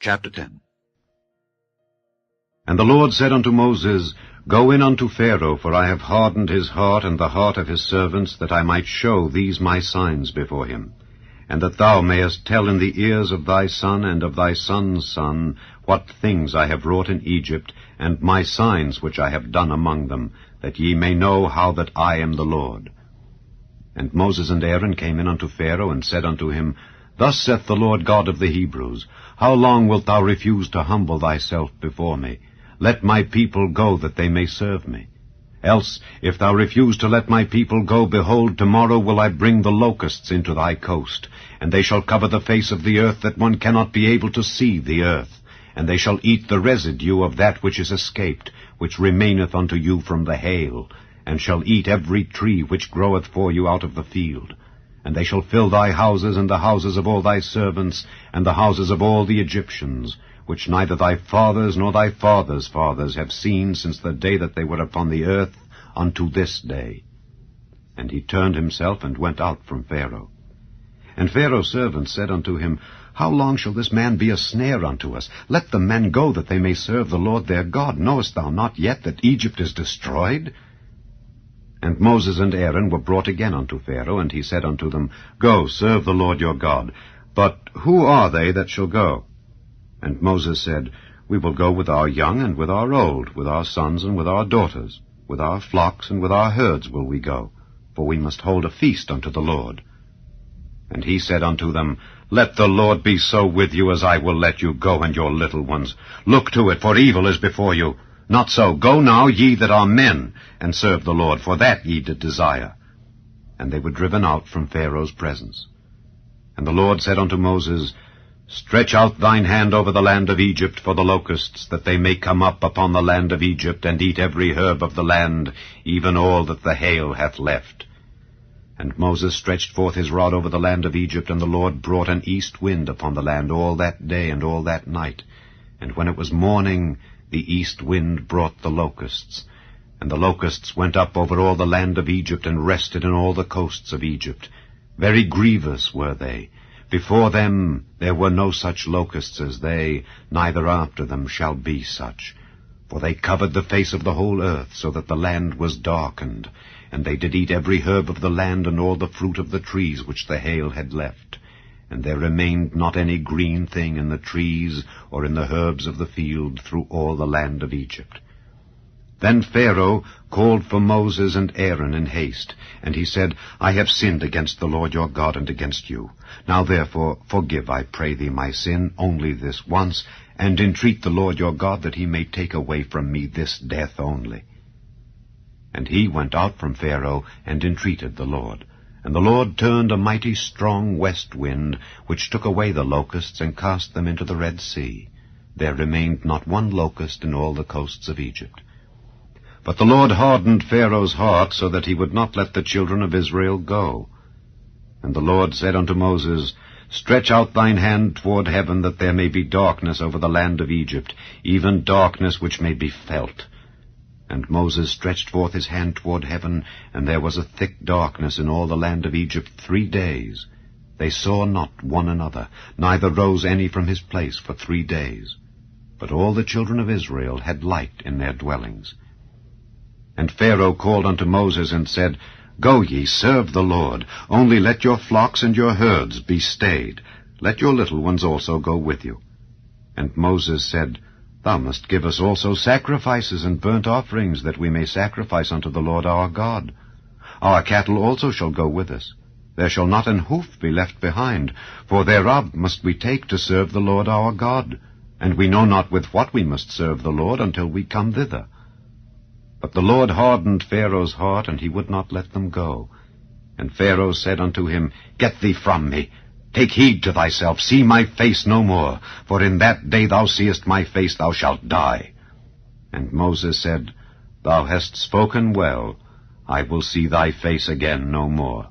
Chapter 10. And the Lord said unto Moses, Go in unto Pharaoh, for I have hardened his heart and the heart of his servants, that I might show these my signs before him, and that thou mayest tell in the ears of thy son and of thy son's son what things I have wrought in Egypt, and my signs which I have done among them, that ye may know how that I am the Lord. And Moses and Aaron came in unto Pharaoh, and said unto him, Thus saith the Lord God of the Hebrews, How long wilt thou refuse to humble thyself before me? Let my people go, that they may serve me. Else, if thou refuse to let my people go, behold, tomorrow will I bring the locusts into thy coast, and they shall cover the face of the earth, that one cannot be able to see the earth. And they shall eat the residue of that which is escaped, which remaineth unto you from the hail, and shall eat every tree which groweth for you out of the field. And they shall fill thy houses, and the houses of all thy servants, and the houses of all the Egyptians, which neither thy fathers nor thy fathers' fathers have seen since the day that they were upon the earth unto this day. And he turned himself and went out from Pharaoh. And Pharaoh's servants said unto him, How long shall this man be a snare unto us? Let the men go, that they may serve the Lord their God. Knowest thou not yet that Egypt is destroyed? And Moses and Aaron were brought again unto Pharaoh, and he said unto them, Go, serve the Lord your God. But who are they that shall go? And Moses said, We will go with our young and with our old, with our sons and with our daughters, with our flocks and with our herds will we go, for we must hold a feast unto the Lord. And he said unto them, Let the Lord be so with you as I will let you go and your little ones. Look to it, for evil is before you. Not so. Go now, ye that are men, and serve the Lord, for that ye did desire. And they were driven out from Pharaoh's presence. And the Lord said unto Moses, Stretch out thine hand over the land of Egypt for the locusts, that they may come up upon the land of Egypt, and eat every herb of the land, even all that the hail hath left. And Moses stretched forth his rod over the land of Egypt, and the Lord brought an east wind upon the land all that day and all that night. And when it was morning, the east wind brought the locusts. And the locusts went up over all the land of Egypt, and rested in all the coasts of Egypt. Very grievous were they. Before them there were no such locusts as they, neither after them shall be such. For they covered the face of the whole earth, so that the land was darkened. And they did eat every herb of the land, and all the fruit of the trees which the hail had left. And there remained not any green thing in the trees or in the herbs of the field through all the land of Egypt. Then Pharaoh called for Moses and Aaron in haste, and he said, I have sinned against the Lord your God and against you. Now therefore forgive, I pray thee, my sin only this once, and entreat the Lord your God that he may take away from me this death only. And he went out from Pharaoh and entreated the Lord. And the Lord turned a mighty strong west wind, which took away the locusts and cast them into the Red Sea. There remained not one locust in all the coasts of Egypt. But the Lord hardened Pharaoh's heart, so that he would not let the children of Israel go. And the Lord said unto Moses, Stretch out thine hand toward heaven, that there may be darkness over the land of Egypt, even darkness which may be felt. And Moses stretched forth his hand toward heaven, and there was a thick darkness in all the land of Egypt 3 days. They saw not one another, neither rose any from his place for 3 days. But all the children of Israel had light in their dwellings. And Pharaoh called unto Moses and said, Go ye, serve the Lord, only let your flocks and your herds be stayed. Let your little ones also go with you. And Moses said, Thou must give us also sacrifices and burnt offerings, that we may sacrifice unto the Lord our God. Our cattle also shall go with us. There shall not an hoof be left behind, for thereof must we take to serve the Lord our God. And we know not with what we must serve the Lord until we come thither. But the Lord hardened Pharaoh's heart, and he would not let them go. And Pharaoh said unto him, Get thee from me. Take heed to thyself, see my face no more, for in that day thou seest my face thou shalt die. And Moses said, Thou hast spoken well, I will see thy face again no more.